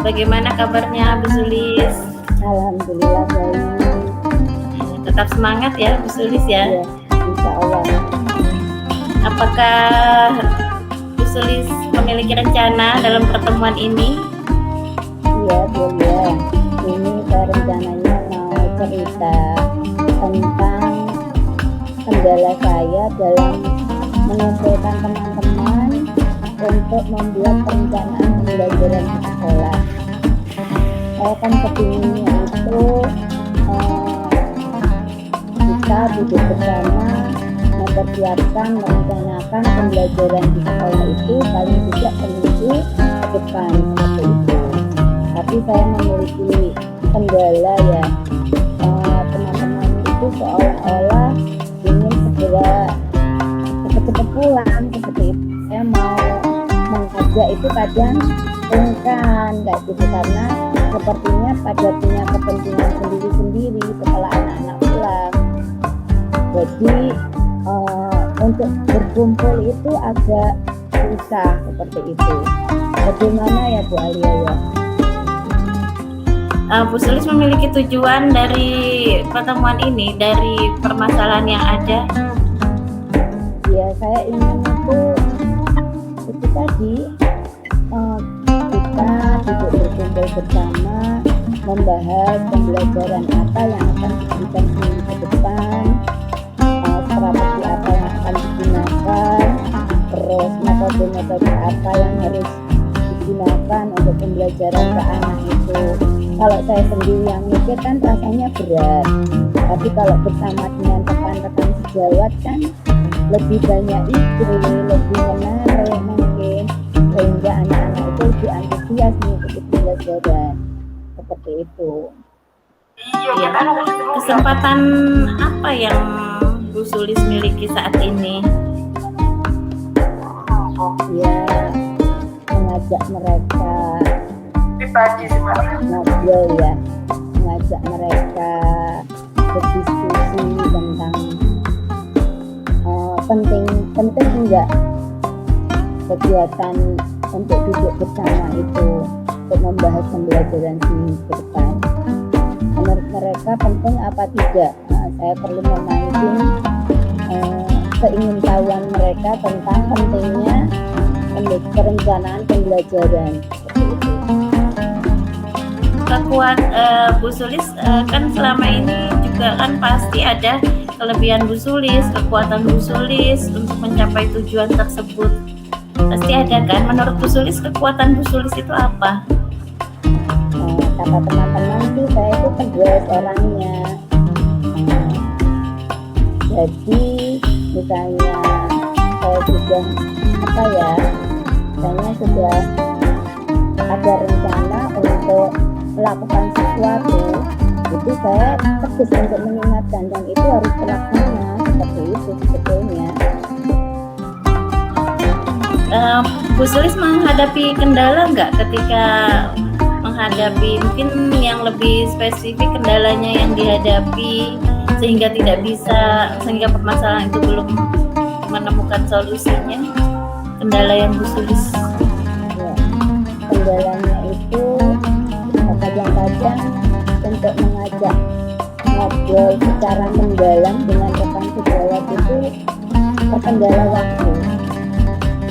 bagaimana kabarnya Bu Sulis? Alhamdulillah baik. Tetap semangat ya Bu Sulis ya. Ya, insya Allah. Apakah Bu Sulis memiliki rencana dalam pertemuan ini? Iya Bu ya. Ini saya rencananya mau cerita tentang kendala saya dalam mengumpulkan teman-teman untuk membuat perencanaan pembelajaran di sekolah. Saya kan kepinginnya itu kita duduk bersama mempersiapkan, merencanakan pembelajaran di sekolah itu paling tidak seminggu ke depan seperti itu. Tapi saya memiliki kendala ya, teman-teman itu seolah-olah ingin segera cepat-cepat pulang seperti itu. Saya mau mengajak itu kadang sungkan kayak gitu, karena sepertinya pada punya kepentingan sendiri-sendiri setelah anak-anak pulang. Jadi untuk berkumpul itu agak susah seperti itu. Bagaimana ya Bu Alia ya? Bu Sulis memiliki tujuan dari pertemuan ini, dari permasalahan yang ada. Ya, saya ingin itu tadi kita duduk berkumpul bersama membahas pembelajaran apa yang akan diberikan seminggu ke depan, strategi apa yang akan digunakan, terus metode-metode apa yang harus digunakan untuk pembelajaran ke anak itu. Kalau saya sendiri yang mikir kan rasanya berat, tapi kalau bersama dengan rekan-rekan sejawat kan lebih banyak ide, lebih menarik mungkin, sehingga anak-anak itu lebih antusias mengikuti pembelajaran seperti itu. Ya, kesempatan apa yang Bu Sulis miliki saat ini? Ya, mengajak mereka ngobrol ya, mengajak mereka berdiskusi tentang penting enggak kegiatan untuk duduk bersama itu untuk membahas pembelajaran di depan. Menurut mereka penting apa tidak? Saya perlu memancing keingintahuan mereka tentang pentingnya perencanaan pembelajaran. Bu Sulis kan selama ini juga kan pasti ada kelebihan Bu Sulis, kekuatan Bu Sulis untuk mencapai tujuan tersebut. Pasti ada kan? Menurut Bu Sulis, kekuatan Bu Sulis itu apa? Kata teman-teman sih saya itu tegas orangnya. Jadi misalnya saya sudah saya sudah ada rencana untuk melakukan sesuatu, itu saya tegas untuk mengingatkan dan itu harus terlaksana seperti itu sebetulnya. Bu Sulis menghadapi kendala nggak ketika menghadapi mungkin yang lebih spesifik kendalanya yang dihadapi sehingga permasalahan itu belum menemukan solusinya? Kendala yang Bu Sulis? Ya, kendalanya itu kadang-kadang untuk mengajak ngobrol secara mendalam dengan rekan sejawat itu terkendala waktu,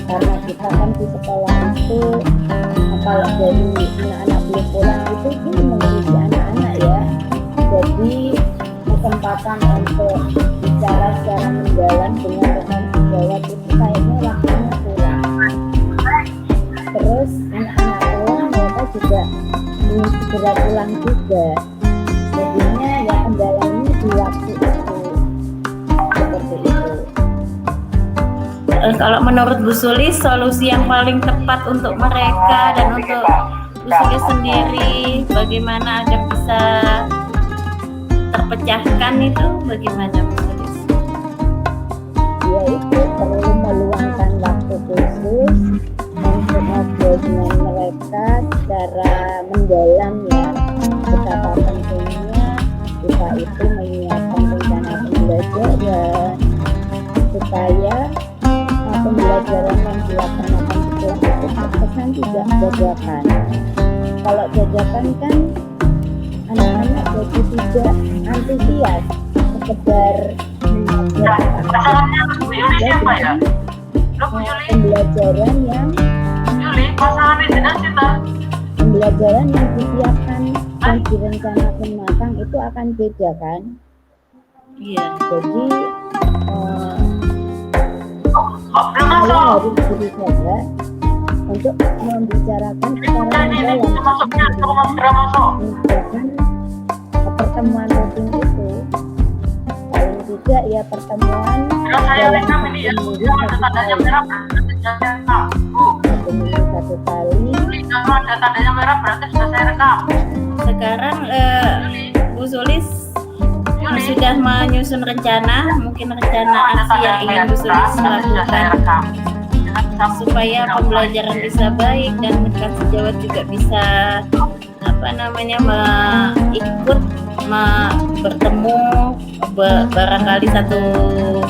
karena kita kan di sekolah itu kalau dari anak-anak belum pulang itu mengurusi anak-anak ya, jadi kesempatan untuk bicara secara mendalam dengan rekan sejawat itu kayaknya waktunya kurang. Terus anak-anak pulang mereka juga ingin segera pulang juga, jadinya ya kendalanya di waktu itu seperti itu. Kalau menurut Bu Sulis, solusi yang paling tepat untuk mereka dan untuk Bu Sulis sendiri bagaimana agar bisa terpecahkan itu bagaimana Bu Sulis? Ya itu perlu meluangkan waktu khusus untuk ngobrol dengan mereka secara mendalam ya, betapa pentingnya kita itu menyiapkan rencana pembelajaran supaya pembelajaran yang dilaksanakan di kelas itu terkesan tidak dadakan. kalau jajakan kan anak-anak jadi tidak antusias sekedar Pasangannya Bu Yuli siapa ya? Bu Yuli? pembelajaran yang Pasangannya jelas kita. pembelajaran yang disiapkan dan direncanakan matang itu akan beda kan. Iya. Jadi Belum saya masuk. harus berusaha untuk membicarakan secara mendalam Masuknya, segera masuk. misalkan pertemuan rutin itu paling tidak ya pertemuan Kalau saya dalam rekam ini ya, satu minggu kalau ada satu tandanya kali, merah berarti sudah saya rekam. Bu, satu minggu satu kali. kalau ada tandanya merah berarti sudah saya rekam. Sekarang Bu Sulis Yuli, sudah menyusun rencana, mungkin rencana aksi yang ingin Bu Sulis sudah saya lakukan rekam. supaya pembelajaran bisa baik dan rekan sejawat juga bisa ikut bertemu barangkali 1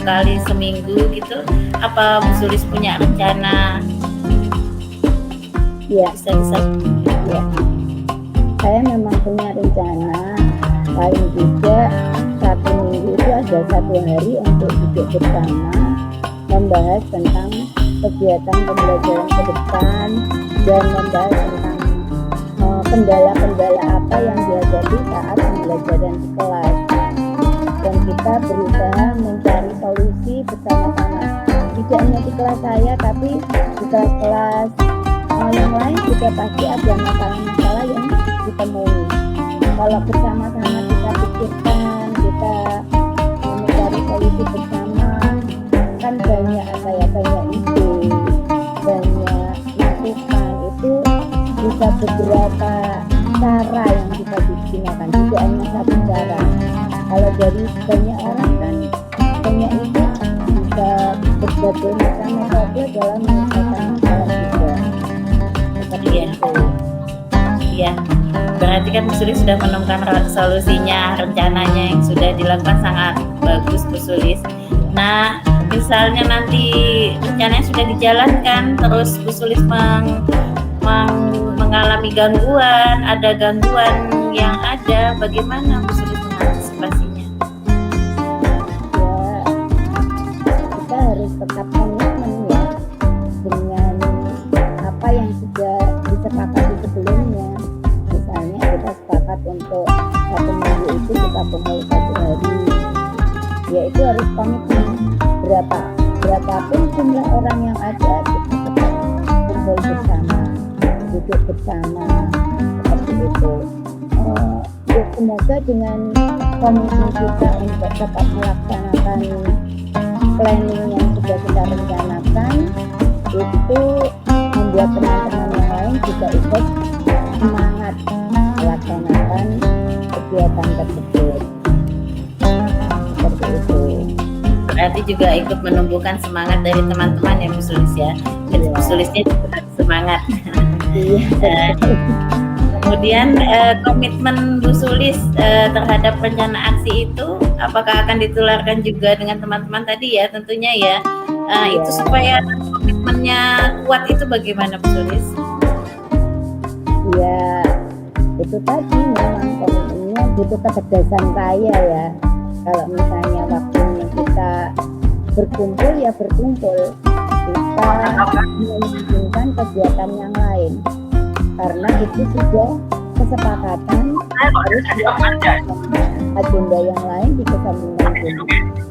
kali seminggu gitu. Apa Bu Sulis punya rencana? Ya, Bisa ya. Saya memang punya rencana paling tidak 1 minggu itu ada 1 hari untuk duduk bersama membahas tentang kegiatan pembelajaran ke depan dan membahas tentang kendala-kendala apa yang dihadapi saat pembelajaran di kelas, dan kita berusaha mencari solusi bersama-sama, tidak hanya di kelas saya tapi di kelas-kelas yang lain juga pasti ada masalah-masalah yang ditemui. Kalau bersama-sama kita pikirkan, kita mencari solusi bersama, kan banyak ide, banyak masukan, itu bisa beberapa cara yang kita gunakan, tidak hanya satu cara. Kalau dari banyak orang kan banyak ide, bisa berbagai macam metode dalam menyelesaikan masalah juga. Seperti Iya. itu. Iya, berarti kan Bu Sulis sudah menemukan solusinya, rencananya yang sudah dilakukan sangat bagus Bu Sulis. Nah, misalnya nanti rencananya sudah dijalankan, terus Bu Sulis mengalami gangguan, ada gangguan yang ada, bagaimana Bu Sulis mengantisipasinya? Ya, kita harus tetap komitmen ya dengan apa yang sudah disepakati sebelumnya. Misalnya kita sepakat untuk 1 minggu itu kita kumpul 1 hari, ya itu harus komitmen. Berapapun jumlah orang yang ada, kita tetap kumpul bersama, duduk bersama, seperti itu. Ya, semoga dengan komitmen kita untuk tetap melaksanakan planning yang sudah kita rencanakan, itu membuat teman-teman yang lain juga ikut semangat melaksanakan kegiatan tersebut. Seperti itu. Berarti juga ikut menumbuhkan semangat dari teman-teman ya Bu Sulis ya. Jadi Bu Sulisnya juga semangat. Iya. Kemudian komitmen Bu Sulis terhadap rencana aksi itu apakah akan ditularkan juga dengan teman-teman tadi ya, tentunya ya. Itu supaya komitmennya kuat itu bagaimana Bu Sulis? Ya, itu tadi memang komitmennya butuh ketegasan saya ya. Kalau misalnya waktunya kita berkumpul ya berkumpul, kita menyambungkan kegiatan yang lain, karena itu sudah kesepakatan harus agenda yang lain dikesampingkan dulu.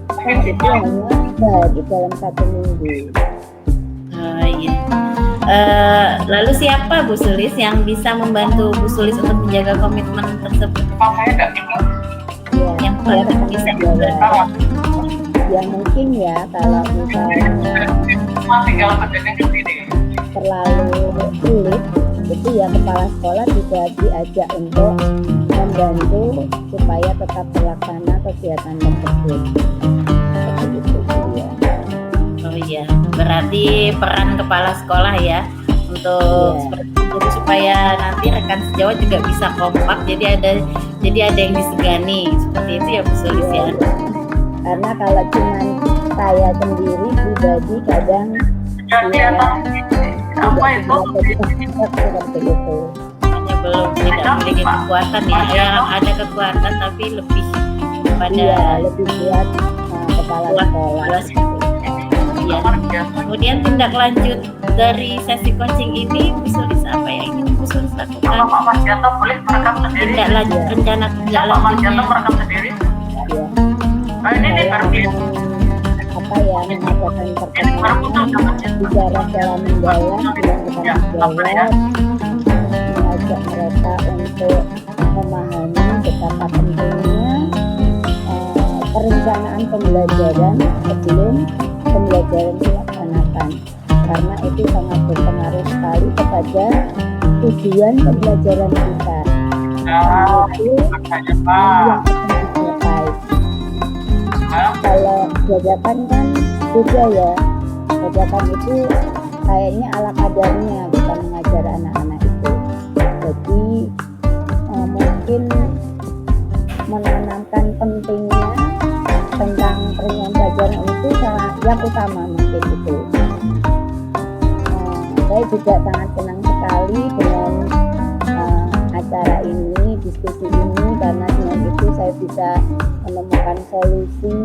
Kan itu hanya sehari dalam 1 minggu. Iya. Lalu siapa Bu Sulis yang bisa membantu Bu Sulis untuk menjaga komitmen tersebut? Ya, Yang paling bisa ya mungkin ya kalau misalnya terlalu sulit, itu ya kepala sekolah juga diajak untuk membantu supaya tetap terlaksana kegiatan tersebut. Seperti itu ya. Oh iya, berarti peran kepala sekolah ya untuk seperti itu, jadi supaya nanti rekan sejawat juga bisa kompak, jadi ada yang disegani, seperti itu ya Bu Sulis ya. Karena kalau cuma saya sendiri pribadi kadang Jadi apa itu? seperti itu. Hanya belum tidak memiliki kekuatan ya, yang ada kekuatan tapi lebih pada Iya, lebih kuat kepala kuat sekolah. kepala sekolah. Ya. Kemudian tindak lanjut dari sesi coaching ini, Bu Sulis apa yang ingin Bu Sulis Kalau lakukan? Pak Mardianto boleh merekam sendiri. Tindak lanjut rencana tindak Ya, Pak Mardianto lanjutnya. merekam sendiri. Ya. Nah, ini nih Saya baru akan apa ya mengadakan ini baru pertemuan muncul dapat bicara secara mendalam dengan bertanggung jawab, mengajak mereka untuk memahami betapa pentingnya perencanaan pembelajaran sebelum pembelajaran dilaksanakan, karena itu sangat berpengaruh sekali kepada tujuan pembelajaran kita, yaitu makanya yang Pak. akan dicapai. Nah, Kalau bajakan kan beda ya, bajakan itu kayaknya ala kadarnya kita mengajar anak-anak itu, jadi mungkin menanamkan pentingnya tentang perencanaan pelajaran itu sangat yang utama mungkin itu. Saya juga sangat senang sekali dengan acara ini, diskusi ini, karena dengan itu saya bisa menemukan solusi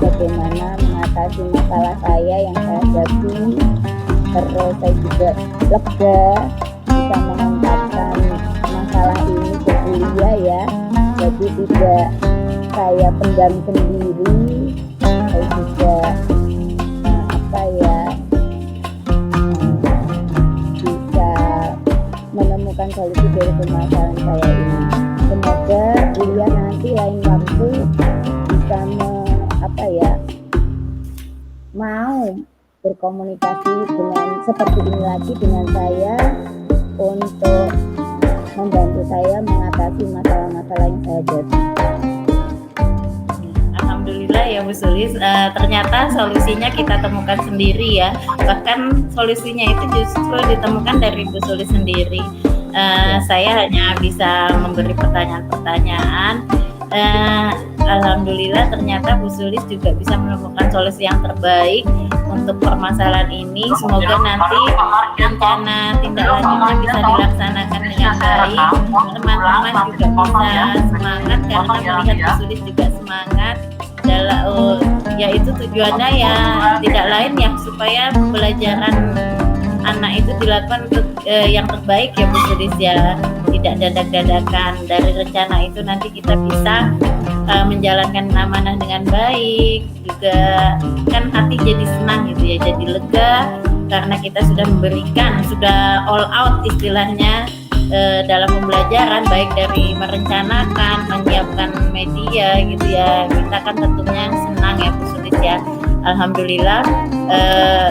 bagaimana mengatasi masalah saya yang saya hadapi. Terus saya juga lega bisa mengungkapkan masalah ini ke kuliah ya, jadi tidak saya pendam sendiri. Saya juga apa ya bisa menemukan solusi dari permasalahan saya ini. Semoga kuliah nanti lain waktu bisa mau berkomunikasi dengan seperti ini lagi dengan saya untuk membantu saya mengatasi masalah-masalah yang saya hadapi. Alhamdulillah ya Bu Sulis, ternyata solusinya kita temukan sendiri ya. Bahkan solusinya itu justru ditemukan dari Bu Sulis sendiri. Saya hanya bisa memberi pertanyaan-pertanyaan. Alhamdulillah ternyata Bu Sulis juga bisa menemukan solusi yang terbaik untuk permasalahan ini. Semoga nanti rencana tindak lanjutnya bisa dilaksanakan dengan baik. Teman-teman juga bisa semangat karena melihat Bu Sulis juga semangat dalam yaitu tujuannya ya tidak lain ya supaya pembelajaran anak itu dilakukan untuk yang terbaik ya Bu Sulis ya, tidak dadak-dadakan. Dari rencana itu nanti kita bisa menjalankan amanah dengan baik, juga kan hati jadi senang gitu ya, jadi lega karena kita sudah memberikan, sudah all out istilahnya dalam pembelajaran, baik dari merencanakan, menyiapkan media gitu ya. Kita kan tentunya senang ya Bu Sulis ya. Alhamdulillah,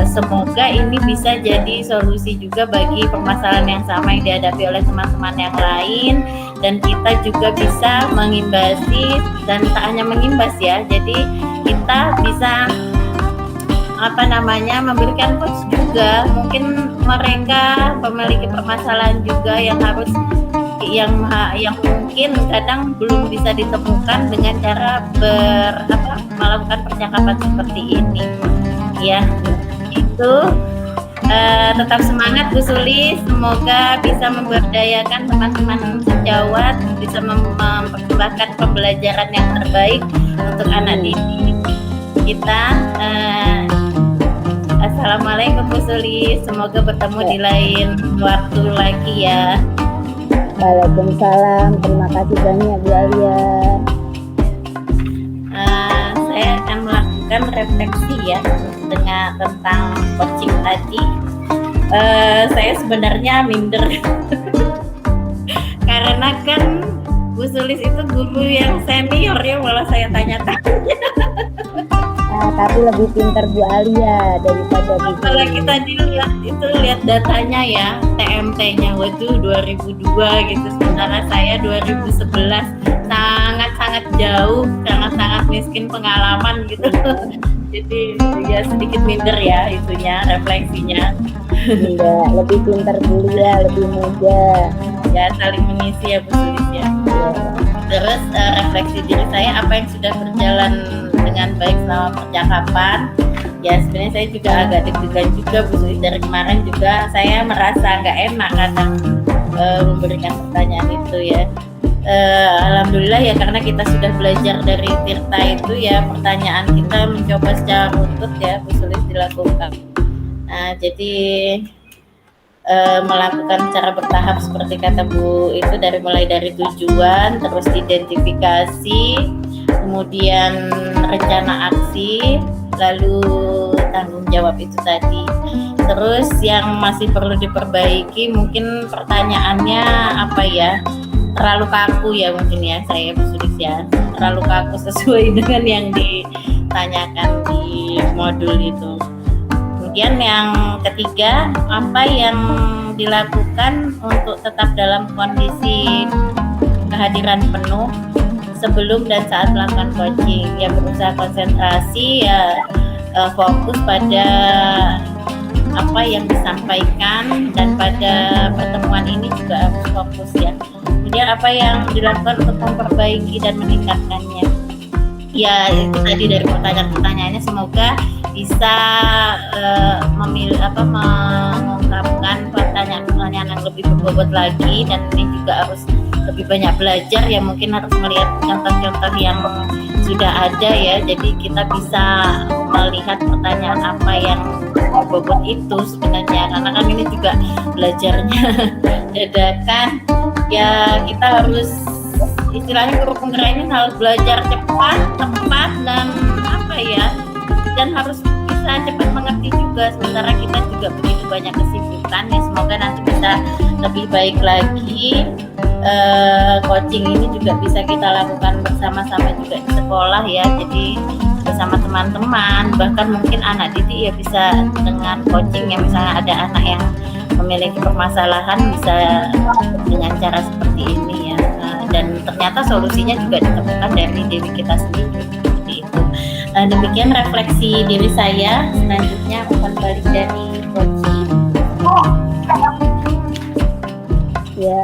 semoga ini bisa jadi solusi juga bagi permasalahan yang sama yang dihadapi oleh teman-teman yang lain, dan kita juga bisa mengimbasi, dan tak hanya mengimbas ya, jadi kita bisa memberikan coach juga. Mungkin mereka memiliki permasalahan juga yang harus yang mungkin kadang belum bisa ditemukan dengan cara melakukan percakapan seperti ini ya. Itu tetap semangat Bu Sulis, semoga bisa memberdayakan teman-teman sejawat, bisa mempersembahkan pembelajaran yang terbaik untuk anak didik kita. Assalamualaikum Bu Sulis, semoga bertemu di lain waktu lagi ya. Waalaikumsalam, terima kasih banyak Bu Alia. Saya akan melakukan refleksi ya tentang coaching tadi. Saya sebenarnya minder karena kan Bu Sulis itu guru yang senior ya, malah saya tanya-tanya. Tapi lebih pintar Bu Alia daripada Bu Apalagi Sulis. tadi lihat datanya ya, TMT-nya waduh 2002 gitu, sementara saya 2011, sangat-sangat jauh, sangat-sangat miskin pengalaman gitu. Jadi ya sedikit minder ya itunya, refleksinya. Enggak, lebih pintar Bu Alia, lebih muda. Ya saling mengisi ya Bu Sulis ya. Ya. Terus refleksi diri saya, apa yang sudah berjalan dengan baik selama percakapan. Ya sebenarnya saya juga agak deg-degan juga Bu Sulis, dari kemarin juga saya merasa nggak enak kadang memberikan pertanyaan itu ya. Alhamdulillah ya, karena kita sudah belajar dari Tirta itu ya, pertanyaan kita mencoba secara runtut ya Bu Sulis dilakukan. Nah, jadi melakukan secara bertahap seperti kata Bu itu, mulai dari tujuan, terus identifikasi, kemudian rencana aksi, lalu tanggung jawab itu tadi. Terus yang masih perlu diperbaiki mungkin pertanyaannya apa ya, terlalu kaku ya mungkin ya saya Bu Sulis ya, terlalu kaku sesuai dengan yang ditanyakan di modul itu. Kemudian yang ketiga, apa yang dilakukan untuk tetap dalam kondisi kehadiran penuh sebelum dan saat melakukan coaching? Ya, berusaha konsentrasi ya, fokus pada apa yang disampaikan, dan pada pertemuan ini juga harus fokus ya. Kemudian apa yang dilakukan untuk memperbaiki dan meningkatkannya? Ya, itu tadi dari pertanyaan-pertanyaannya, semoga bisa mengungkapkan pertanyaan-pertanyaan yang lebih berbobot lagi, dan ini juga harus lebih banyak belajar ya, mungkin harus melihat contoh-contoh yang sudah ada ya, jadi kita bisa melihat pertanyaan apa yang berbobot itu sebenarnya, karena kan ini juga belajarnya dadakan ya, kita harus istilahnya guru penggerak ini harus belajar cepat, tepat, dan apa ya, dan harus bisa cepat mengerti juga, sementara kita juga begitu banyak kesibukan ya. Semoga nanti bisa lebih baik lagi. Coaching ini juga bisa kita lakukan bersama-sama juga di sekolah ya, jadi bersama teman-teman, bahkan mungkin anak didik ya bisa dengan coaching ya, misalnya ada anak yang memiliki permasalahan bisa dengan cara seperti ini ya, dan ternyata solusinya juga ditemukan dari diri kita sendiri seperti itu. Demikian refleksi diri saya. Selanjutnya akan balik dari coaching. Ya,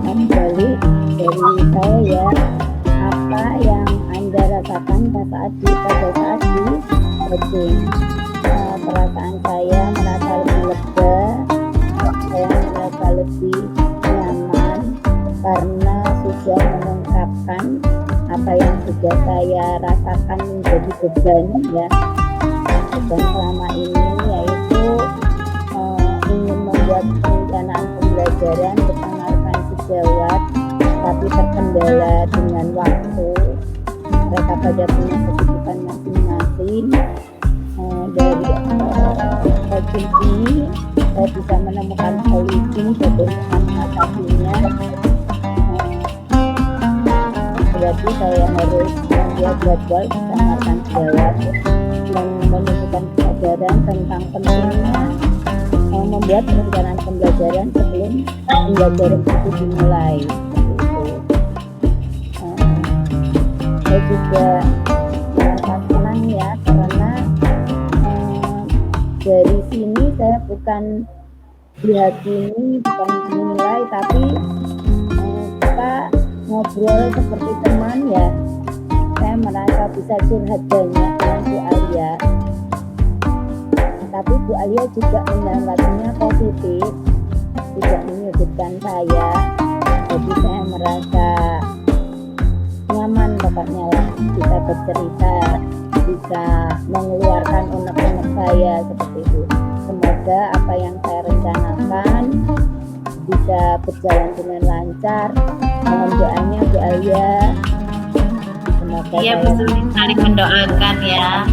kembali dari saya ya, apa yang Anda rasakan pada saat di coaching? Perasaan saya merasa lebih lega, saya merasa lebih nyaman karena sudah mengungkapkan apa yang sudah saya rasakan menjadi beban ya, beban selama ini, yaitu ingin membuat perencanaan pembelajaran bersama rekan sejawat, tapi terkendala dengan waktu. Mereka pada punya kesibukan masing-masing. Dari coaching ini saya bisa menemukan solusi bagaimana mengatasinya. Berarti saya harus membuat jadwal bersama rekan sejawat dan menunjukkan kesadaran tentang pentingnya membuat perencanaan pembelajaran sebelum pembelajaran itu dimulai. Saya juga merasa senang ya, karena dari sini saya bukan dihakimi, bukan dinilai, tapi kita ngobrol seperti teman ya. Saya merasa bisa curhat banyak dengan Bu Alia, tapi Bu Alia juga menanggapinya positif, tidak menyudutkan saya. Jadi saya merasa nyaman pokoknya lah, bisa bercerita, bisa mengeluarkan unek-unek saya seperti itu. Semoga apa yang saya rencanakan bisa berjalan dengan lancar. Mohon doanya Bu Alia. Semoga Iya, betul, saling mendoakan ya. yang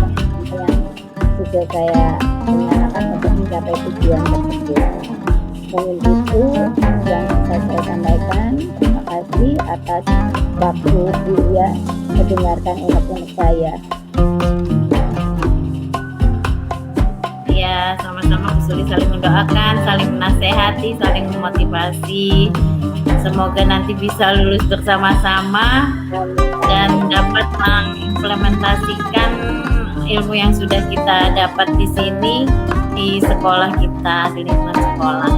sudah saya rencanakan untuk mencapai tujuan tersebut. Mungkin itu yang bisa saya sampaikan. Terima kasih atas waktu Buya mendengarkan unek-unek saya. Ya, sama-sama Bu Sulis, saling mendoakan, saling menasehati, saling memotivasi. Semoga nanti bisa lulus bersama-sama dan dapat mengimplementasikan ilmu yang sudah kita dapat di sini di sekolah kita, di lingkungan sekolah.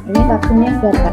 Ini waktunya berapa?